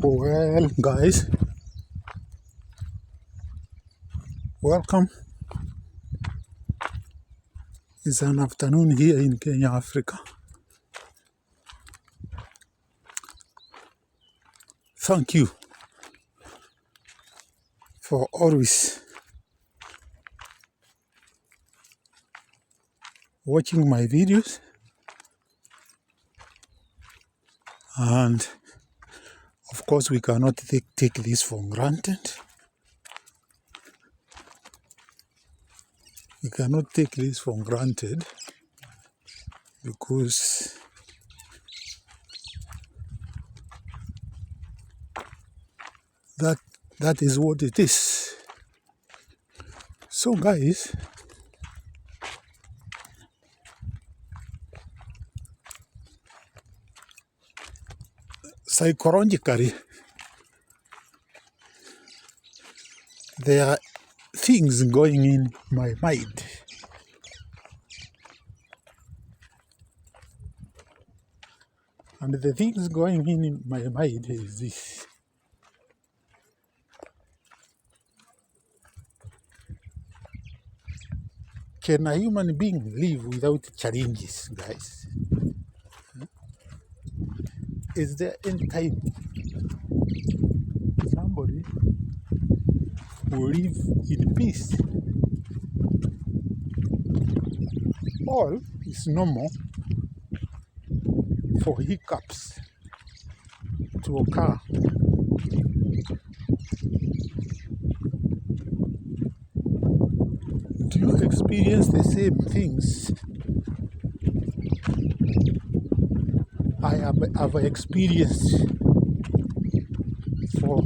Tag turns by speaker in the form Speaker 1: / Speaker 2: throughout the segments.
Speaker 1: Well, guys, welcome. It's an afternoon here in Kenya, Africa. Thank you for always watching my videos. And of course, we cannot take this for granted. We cannot take this for granted because that is what it is. So, guys, psychologically, there are things going in my mind. And the things going in my mind is this. Can a human being live without challenges, guys? Is there any time somebody will live in peace? All is normal for hiccups to occur. Do you experience the same things I have experienced for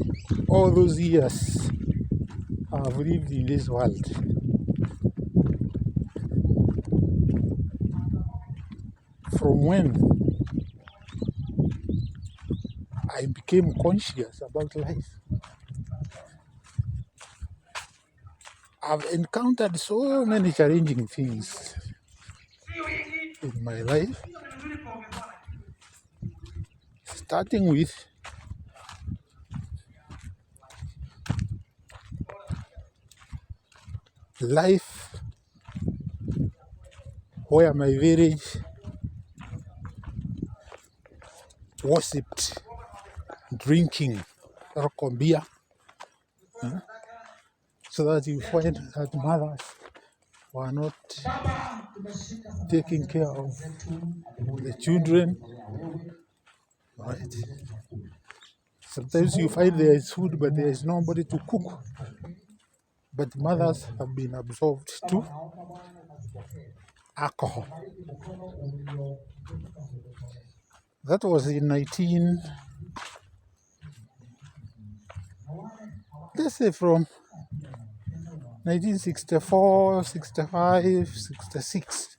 Speaker 1: all those years I've lived in this world? From when I became conscious about life, I've encountered so many challenging things in my life, starting with life where my village worshipped drinking alcohol beer, so that you find that mothers were not taking care of the children, right? Sometimes you find there is food, but there is nobody to cook. But mothers have been absorbed to alcohol. That was in let's say from 1964, 65, 66,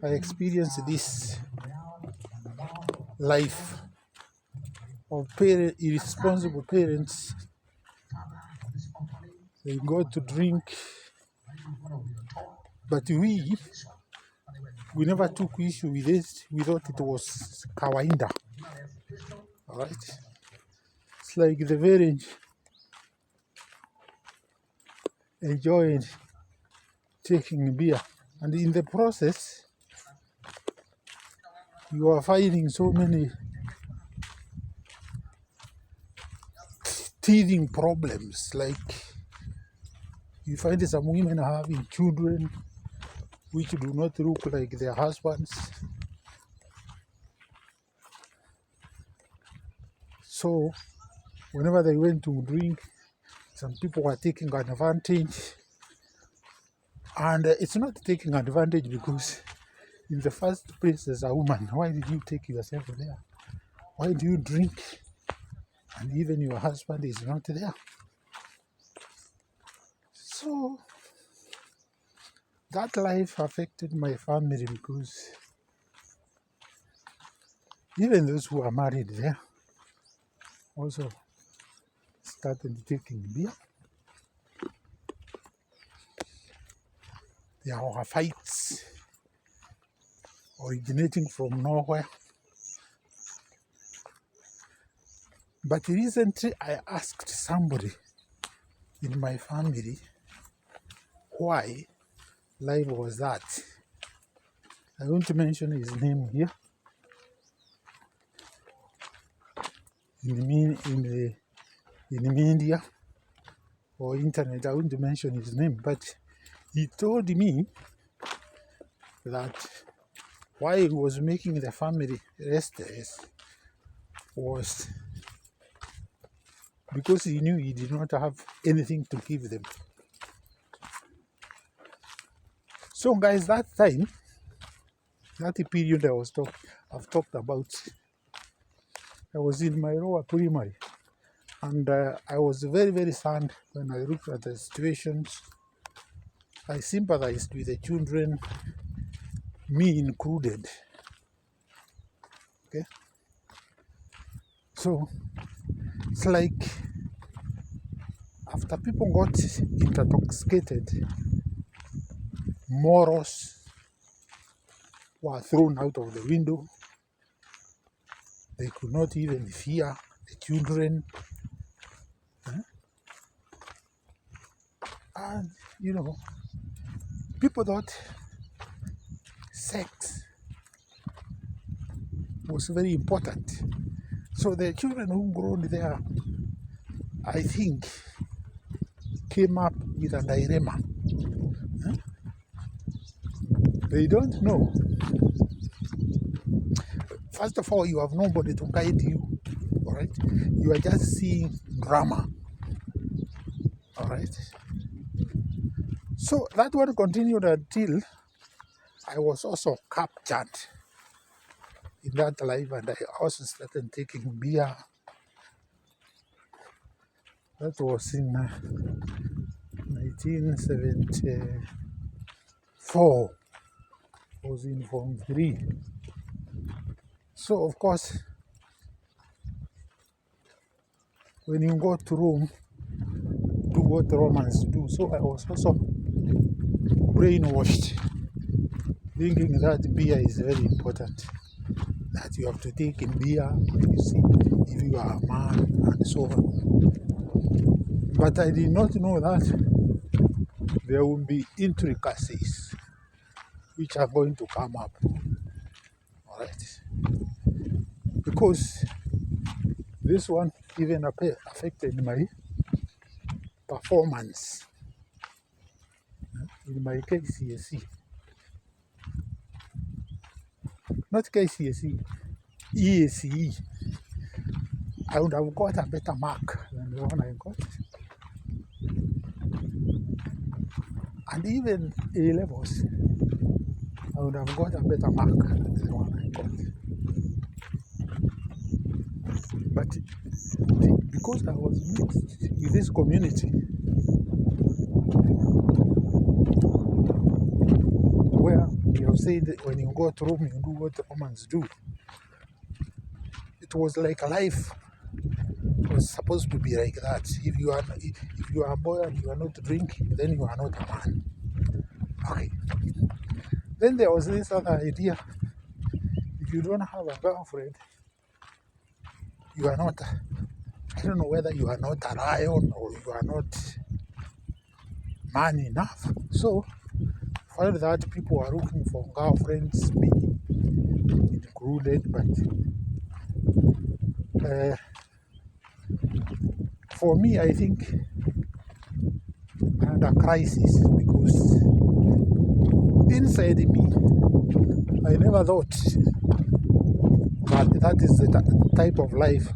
Speaker 1: I experienced this life of irresponsible parents. They go to drink, but we never took issue with it. We thought it was kawaida. All right? It's like the village enjoyed taking beer, and in the process, you are finding so many teething problems. Like you find some women having children which do not look like their husbands. So whenever they went to drink, some people were taking advantage. And it's not taking advantage because in the first place, as a woman, why did you take yourself there? Why do you drink? And even your husband is not there. So that life affected my family because even those who are married there also started taking beer. There were fights originating from nowhere. But recently I asked somebody in my family why life was that. I won't mention his name here in the media or internet. I won't mention his name, but he told me that why he was making the family restless was because he knew he did not have anything to give them. So guys, that time, that period I've talked about, I was in my lower primary, and I was very, very sad when I looked at the situations. I sympathized with the children, me included. Okay, so it's like after people got intoxicated, morals were thrown out of the window. They could not even fear the children. And, people thought sex was very important. So the children who grew there, I think, came up with a dilemma. They don't know. First of all, you have nobody to guide you, all right? You are just seeing drama, all right? So that one continued until I was also captured in that life, and I also started taking beer. That was in 1974. I was in Form 3. So, of course, when you go to Rome, do what Romans do. So I was also brainwashed, thinking that beer is very important, that you have to take in beer, you see, if you are a man, and so on. But I did not know that there will be intricacies which are going to come up, all right? Because this one even affected my performance in my KCSE. Not KCSE, EACE. I would have got a better mark than the one I got. And even A levels, I would have got a better mark than the one I got. But because I was mixed with this community, where you have said that when you go to Rome, you do what the Romans do, it was like life was supposed to be like that. If you are a boy and you are not drinking, then you are not a man. Okay. Then there was this other idea: if you don't have a girlfriend, you are not. I don't know whether you are not a lion or you are not man enough. So for that, people are looking for girlfriends, me included. But for me, I think I had a crisis because inside me, I never thought that is the type of life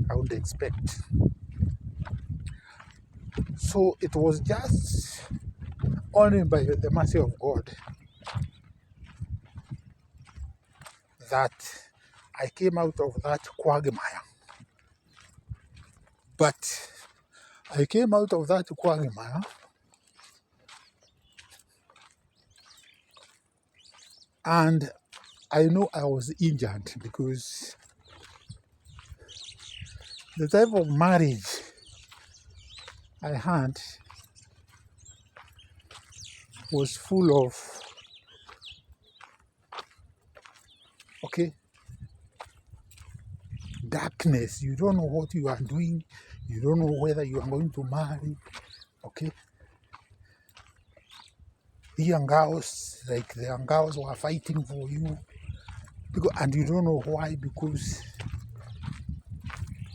Speaker 1: I would expect. So it was just only by the mercy of God that I came out of that quagmire. But I came out of that quagmire and I know I was injured because the type of marriage I had was full of, darkness. You don't know what you are doing. You don't know whether you are going to marry. Okay? The young girls, like the young girls who are fighting for you. And you don't know why, because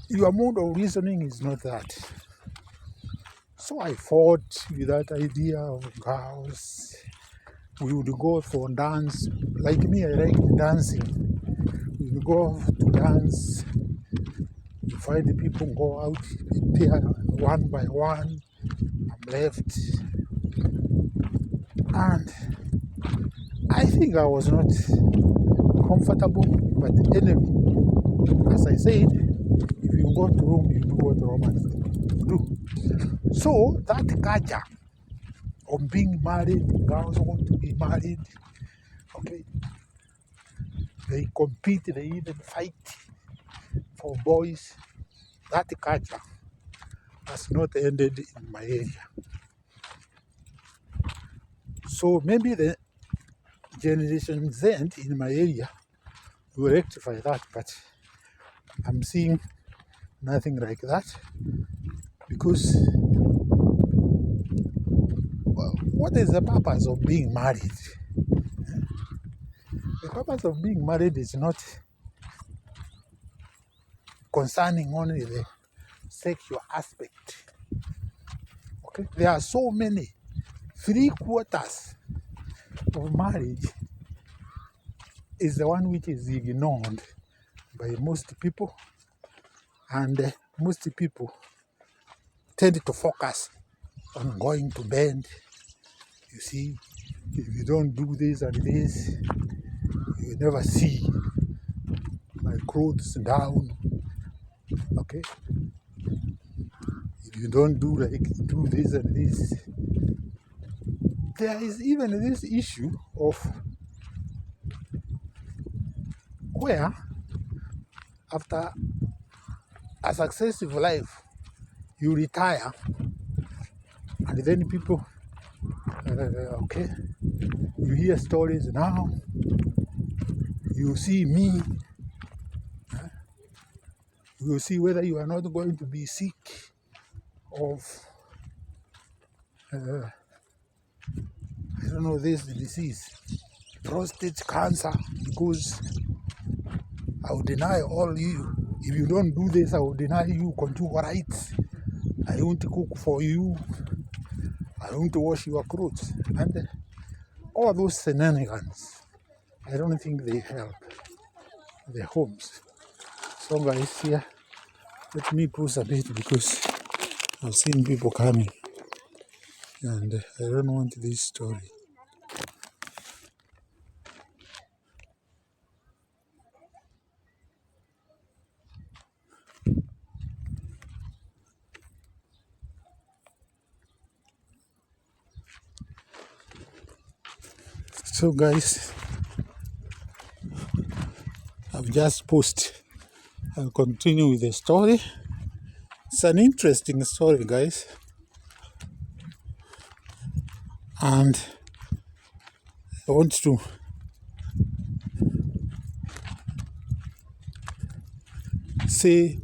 Speaker 1: your mode of reasoning is not that. So I fought with that idea of girls. We would go for dance. Like me, I like dancing. We would go to dance. You find the people go out, pair one by one. I'm left. And I think I was not comfortable. But anyway, as I said, if you go to Rome, you do what Romans do. So that culture of being married, girls want to be married, okay? They compete, they even fight for boys. That culture has not ended in my area. So maybe the Generation Z in my area will rectify that, but I'm seeing nothing like that, because well, what is the purpose of being married? The purpose of being married is not concerning only the sexual aspect. Okay, there are so many. 3/4 of marriage is the one which is ignored by most people, and most people tend to focus on going to bed. You see, if you don't do this and this, you never see my clothes down. Okay, if you don't do this and this, there is even this issue of where after a successful life you retire, and then people okay, you hear stories now, you see me, you see whether you are not going to be sick of I don't know, this disease, prostate cancer, because I will deny all you. If you don't do this, I will deny you conjugal rights. I won't cook for you. I won't wash your clothes. And all those shenanigans, I don't think they help the homes. So guys, here, let me pause a bit, because I've seen people coming, and I don't want this story. So guys, I've just posted. I'll continue with the story. It's an interesting story, guys. And I want to say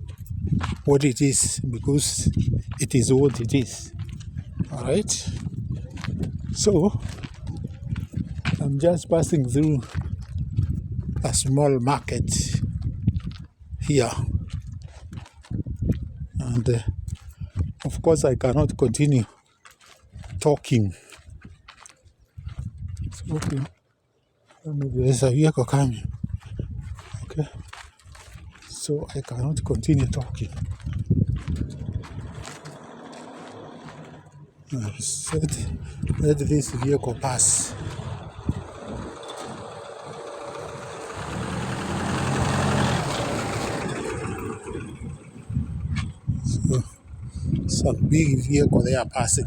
Speaker 1: what it is, because it is what it is. All right. So I'm just passing through a small market here, and of course I cannot continue talking. So, okay, there's a vehicle coming. Okay, so I cannot continue talking. Let this vehicle pass. So, some big vehicle they are passing.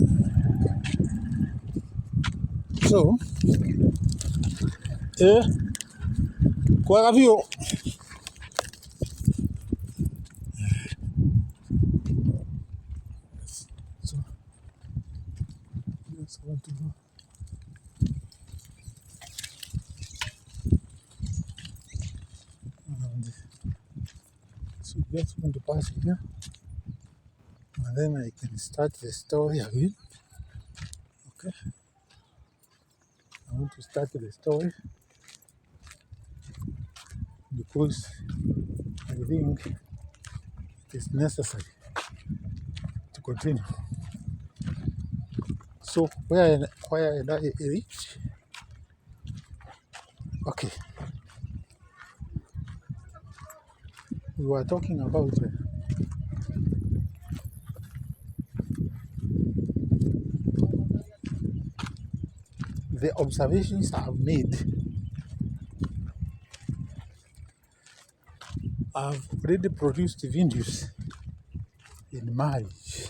Speaker 1: So, kwa view. So, that's what to do. And So just want to pass here, and then I can start the story again. Okay, I want to start the story because I think it is necessary to continue. So where I reach? Okay, we were talking about the observations I've made. I've already produced videos in marriage,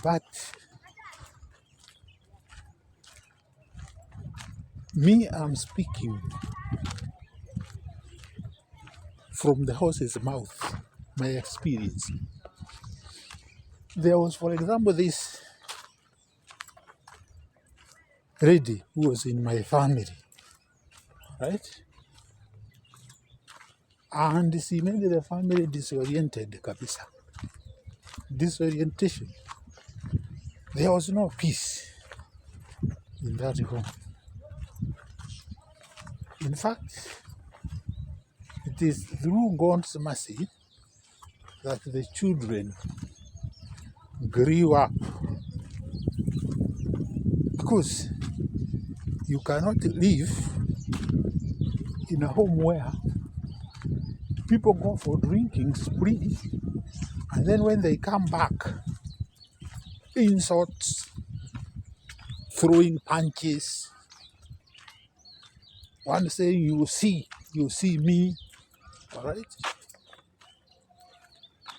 Speaker 1: but me, I'm speaking from the horse's mouth, my experience. There was, for example, this lady who was in my family, right? And she made the family disoriented, kabisa. Disorientation. There was no peace in that home. In fact, it is through God's mercy that the children grew up, because you cannot live in a home where people go for drinking spree, and then when they come back, insults, throwing punches, one saying, you see me, all right?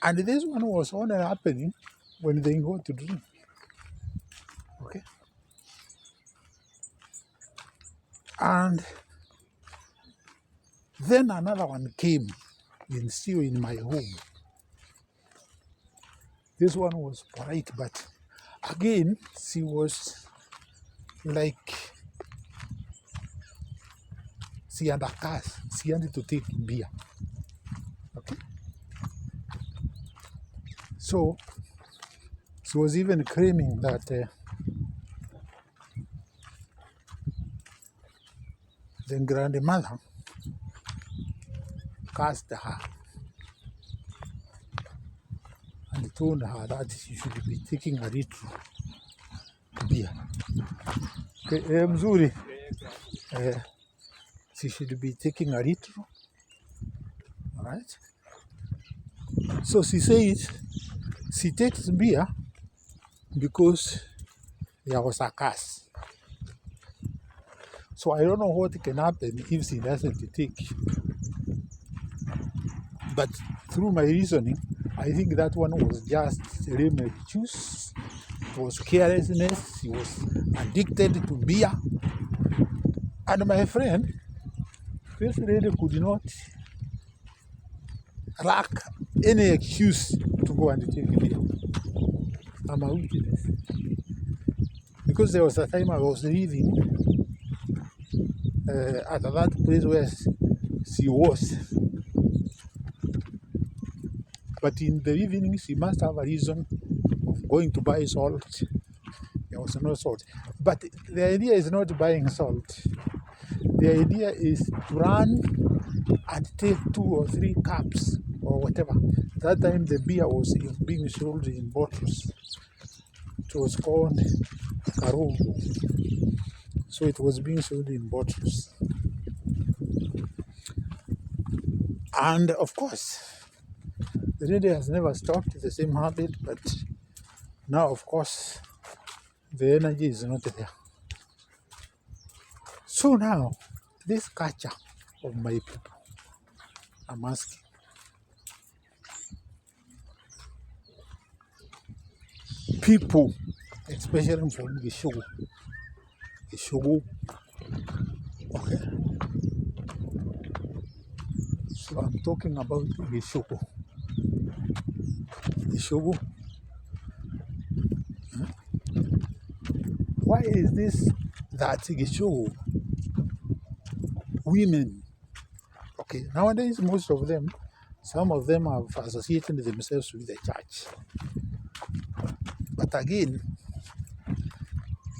Speaker 1: And this one was only happening when they go to drink, okay? And then another one came still in my home. This one was polite, but again, she was like, she had a curse. She wanted to take beer, okay? So she was even claiming that the grandmother cursed her and told her that she should be taking a little beer. Okay, mzuri. She should be taking a little, all right? So she says she takes beer because there was a curse. So I don't know what can happen if she doesn't take. But through my reasoning, I think that one was just lemon juice. It was carelessness. She was addicted to beer. And my friend, this lady could not lack any excuse to go and take beer. I'm a witness. Because there was a time I was living at that place where she was. But in the evening, she must have a reason of going to buy salt. There was no salt. But the idea is not buying salt. The idea is to run and take 2 or 3 cups or whatever. That time the beer was being sold in bottles. It was called Karungu. So it was being sold in bottles. And of course, the lady has never stopped the same habit, but now, of course, the energy is not there. So now, this culture of my people, I'm asking, people, especially from the show, okay? So I'm talking about the show. Why is this that Gishogo women, Okay, nowadays most of them, some of them have associated themselves with the church. But again,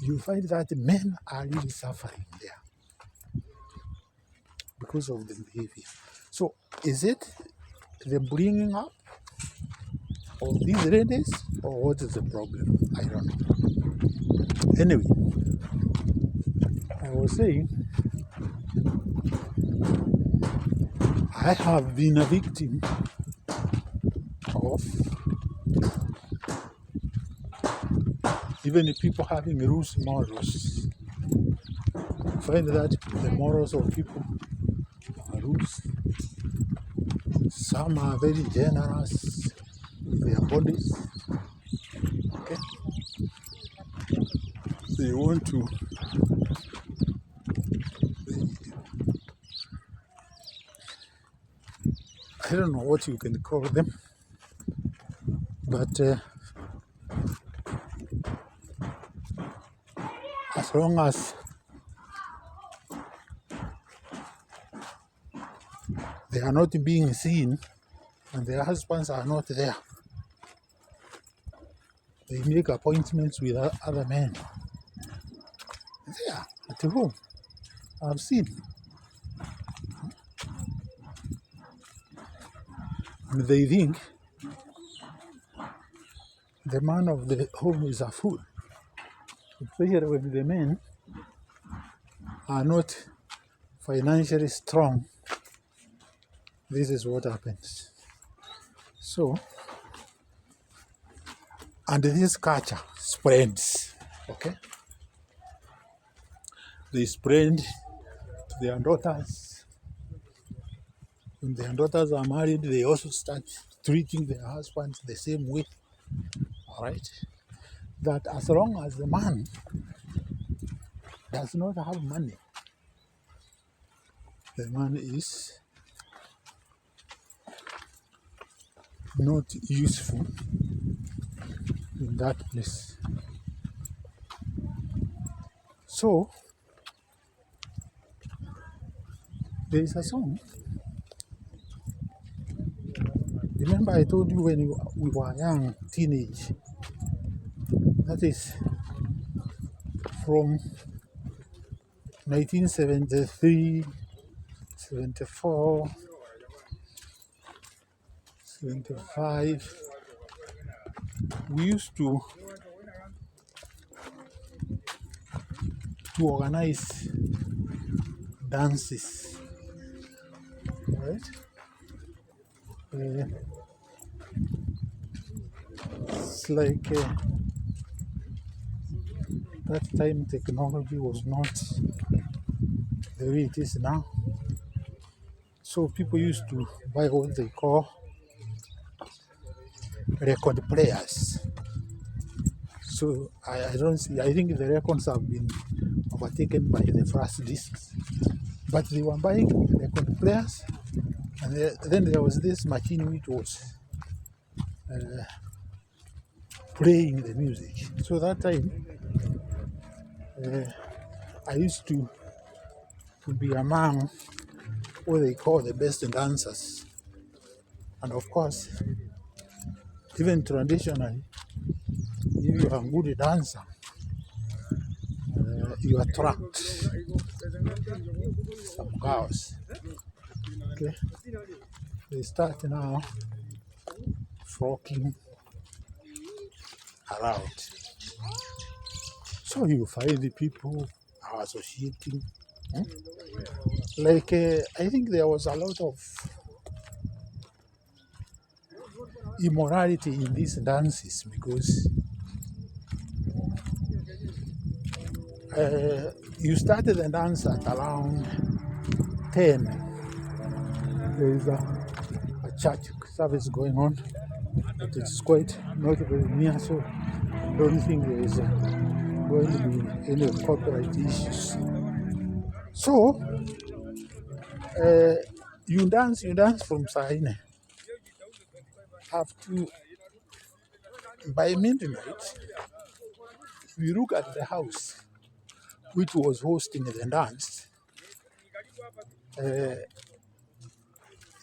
Speaker 1: you find that men are really suffering there because of the behavior. So is it the bringing up of these ladies, or what is the problem? I don't know. Anyway, I was saying I have been a victim of even people having loose morals. You find that the morals of people are loose. Some are very generous with their bodies. Okay, they want to. I don't know what you can call them, but as long as they are not being seen and their husbands are not there, they make appointments with other men. There, at home, I've seen. And they think the man of the home is a fool, especially when the men are not financially strong. This is what happens. So, and this culture spreads, okay? They spread to their daughters. When their daughters are married, they also start treating their husbands the same way, all right? That as long as the man does not have money, the man is not useful in that place. So, there is a song. Remember I told you when we were young, teenage, that is from 1973, 74, 75, we used to organize dances, right? It's like that time technology was not the way it is now. So people used to buy what they call record players. So I don't see, I think the records have been overtaken by the flash discs. But they were buying record players, and then there was this machine which was playing the music. So that time, I used to be among what they call the best dancers. And of course, even traditionally, if you are a good dancer, you attract some girls. Okay, they start now flocking around. So you find the people are associating. Like I think there was a lot of immorality in these dances because you started the dance at around 10. There is a church service going on, but it's quite not very near, so I don't think there is going to be any corporate issues. So you dance from Saine up to by midnight. We look at the house which was hosting the dance.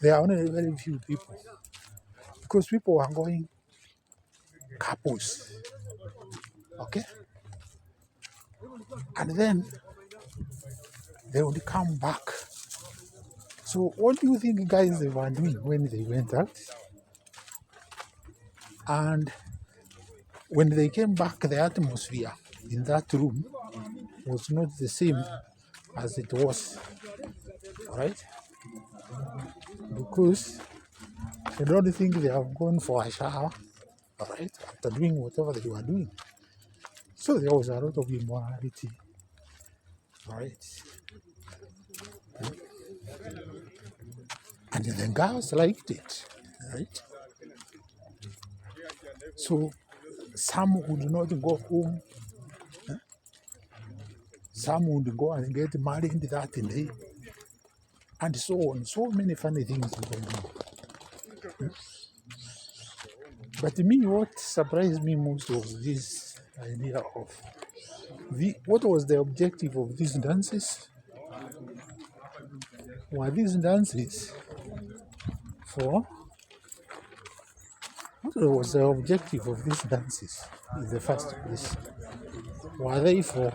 Speaker 1: there are only very few people because people are going couples, okay? And then they would come back. So what do you think guys they were doing when they went out? And when they came back, the atmosphere in that room was not the same as it was, all right? Because I don't think they have gone for a shower, all right, after doing whatever they were doing. So there was a lot of immorality, all right? And the girls liked it, right? So some would not go home, some would go and get married that day, and so on. So many funny things going on. But me, what surprised me most was this idea of what was the objective of these dances? Were these dances for? What was the objective of these dances in the first place? Were they for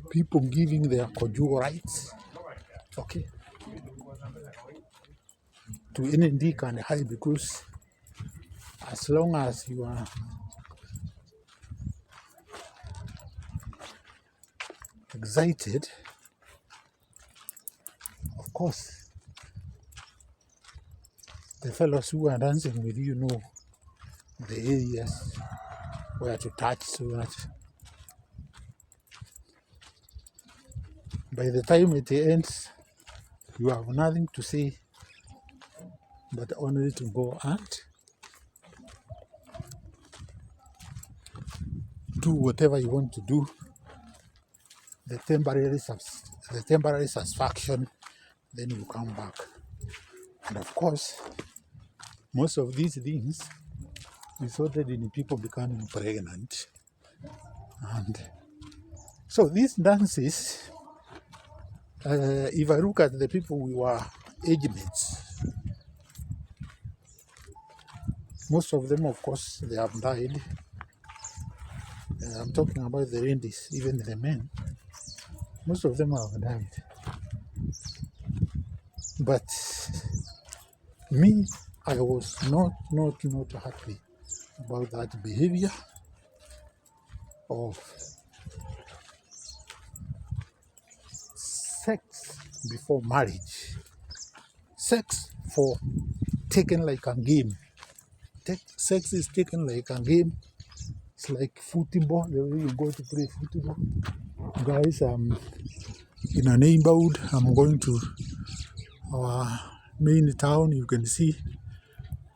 Speaker 1: people giving their conjugal rights, okay, to any dick and high? Because as long as you are excited, of course, the fellows who are dancing with you know the areas where to touch, so that by the time it ends, you have nothing to say but only to go and do whatever you want to do. The temporary satisfaction, then you come back. And of course, most of these things resulted in people becoming pregnant. And so these dances, if I look at the people we were age mates, most of them, of course, they have died. I'm talking about the ladies, even the men. Most of them have died. But me, I was not happy about that behavior of sex before marriage. Sex for taken like a game. Sex is taken like a game. It's like football, the way you go to play football. Guys, I'm in a neighborhood. I'm going to our main town. You can see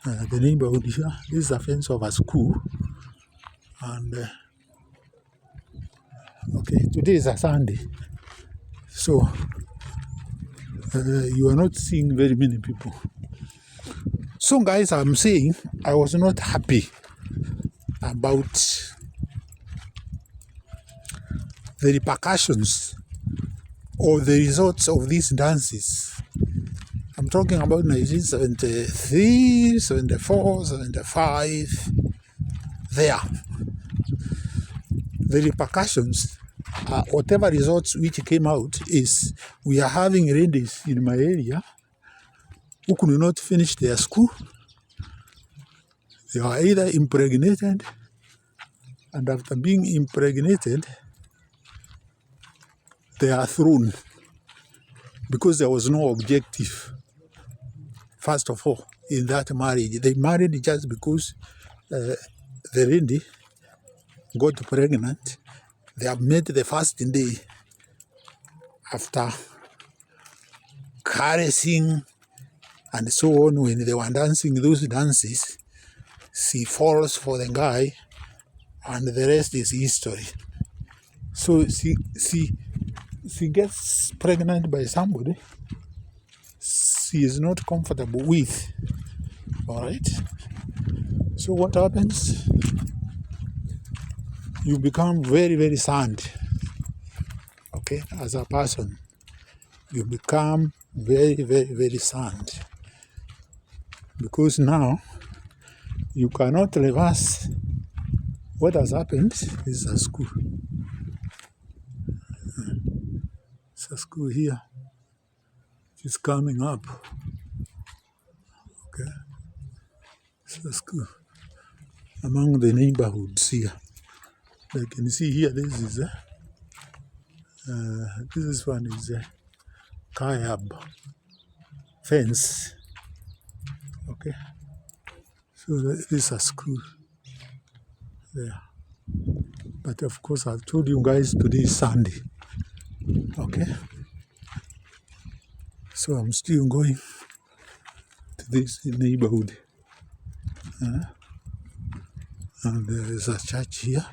Speaker 1: the neighborhood here. This is a fence of a school. And okay, today is a Sunday. So you are not seeing very many people. So guys, I'm saying I was not happy about the repercussions or the results of these dances. I'm talking about 1973, 74, 75, there. The repercussions, whatever results which came out, is we are having ladies in my area who could not finish their school. They are either impregnated, and after being impregnated, they are thrown because there was no objective. First of all, in that marriage, they married just because the lady got pregnant. They have met the first day after caressing and so on. When they were dancing those dances, she falls for the guy, and the rest is history. So she gets pregnant by somebody she is not comfortable with. All right. So what happens? You become very, very sad, okay, as a person. you become very, very, very sad. Because now you cannot reverse what has happened. This is a school. It's a school here. It's coming up. Okay. It's a school among the neighborhoods here. You can see here, this one is a Kayab fence. Okay. So this is a school there. But of course, I've told you guys today is Sunday. Okay. So I'm still going to this neighborhood. And there is a church here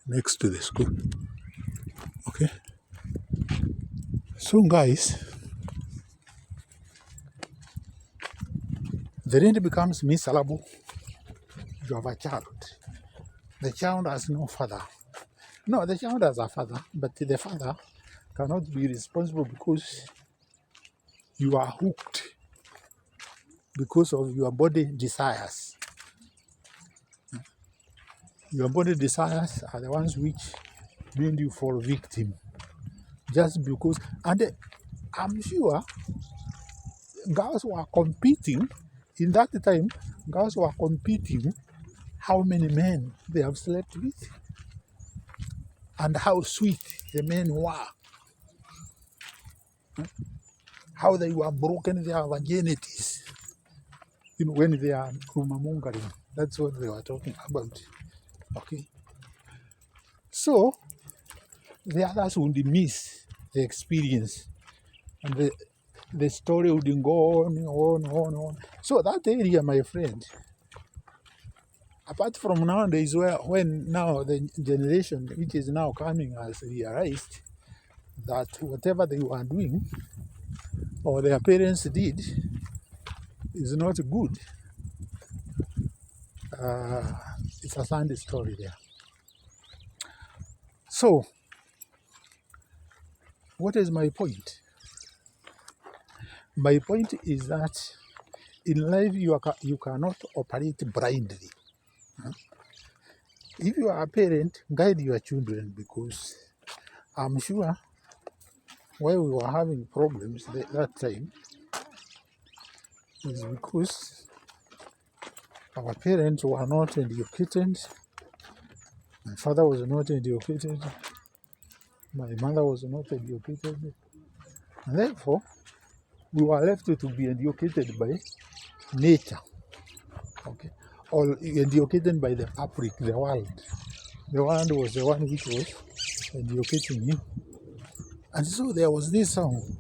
Speaker 1: next to the school. Okay. So guys, the rent becomes miserable. You have a child. The child has no father. No, the child has a father, but the father cannot be responsible because you are hooked because of your body desires. Your body desires are the ones which made you fall victim. Just because, and I'm sure girls were competing in that time. Girls were competing how many men they have slept with and how sweet the men were, how they were broken their virginities. When they are rumor-mongering, that's what they were talking about. Okay, so the others would miss the experience, and the story would go on. So that area, my friend, apart from nowadays, when now the generation which is now coming has realized that whatever they were doing or their parents did is not good, it's a sad story there. So, what is my point? My point is that in life you cannot operate blindly. If you are a parent, guide your children, because I'm sure why we were having problems that time is because our parents were not educated. My father was not educated. My mother was not educated. And therefore, we were left to be educated by nature, okay, or educated by the public, the world. The world was the one which was educating you. And so there was this song,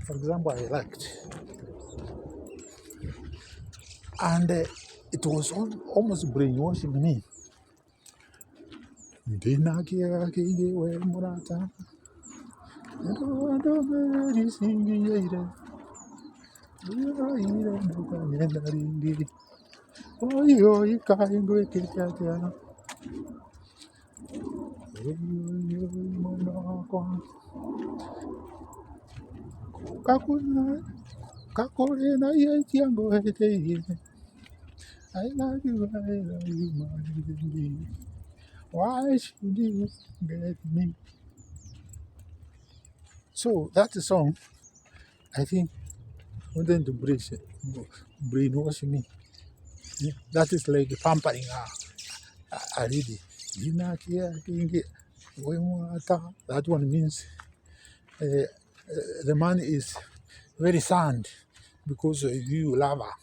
Speaker 1: for example, I liked. And it was almost brainwashing me. I love you, my. Why should you get me? So that song, I think, wanted to brainwash me. Yeah, that is like pampering a lady. That one means the man is very sad because you love her.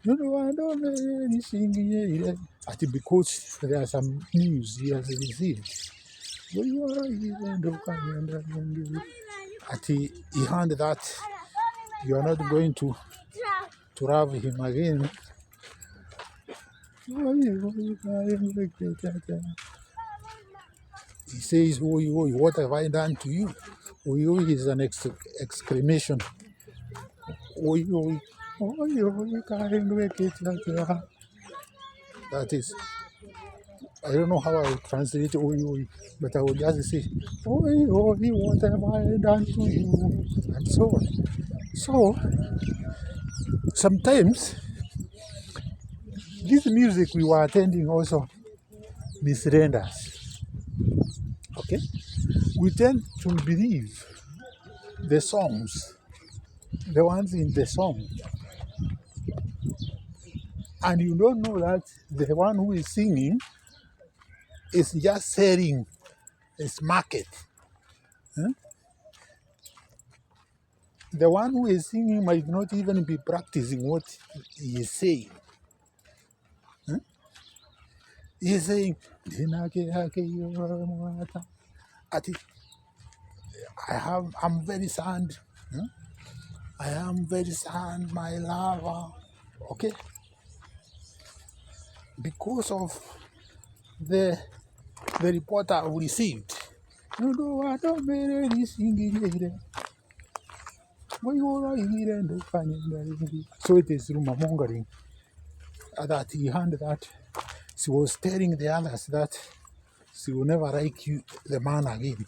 Speaker 1: No, I don't know anything here. I think because there are some news he has received. At he heard that you are not going to love him again. He says, what have I done to you? Is an exclamation. That is I don't know how I will translate oi oi, but I will just say oi oi, what have I done to you, and so on. So sometimes this music we were attending also misread us. Okay, we tend to believe the songs, the ones in the song, and you don't know that the one who is singing is just selling his market. Huh? The one who is singing might not even be practicing what he is saying. Huh? He is saying, I'm very sad. Huh? I am very sad, my lover. Okay? Because of the report I received. You know, I don't mean any singing. So it is rumor mongering that he heard that she was telling the others that she will never like you, the man again.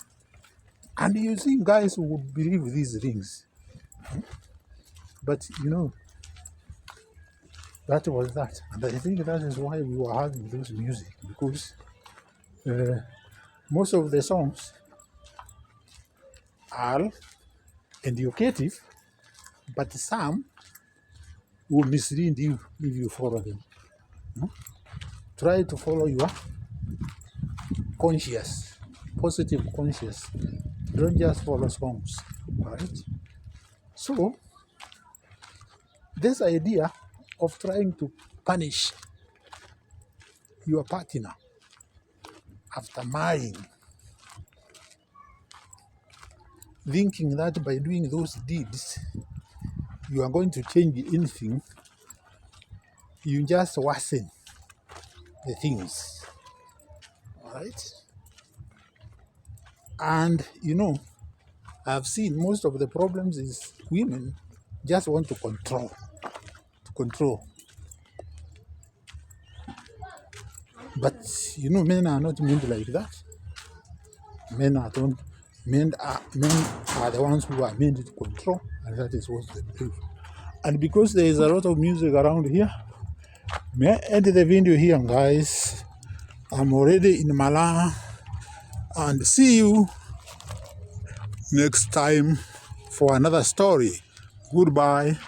Speaker 1: And you see guys who would believe these things. But you know, that was that. And I think that is why we were having those music, because most of the songs are educative, but some will mislead you if you follow them. Try to follow your conscious, positive conscious. Don't just follow songs, right? So this idea of trying to punish your partner after marrying, thinking that by doing those deeds you are going to change anything, you just worsen the things, all right? And you know, I've seen most of the problems is women just want to control. But you know, men are not meant like that. Men are the ones who are meant to control, and that is what they do. And because there is a lot of music around here, may I end the video here, guys. I'm already in Mala, and see you next time for another story. Goodbye.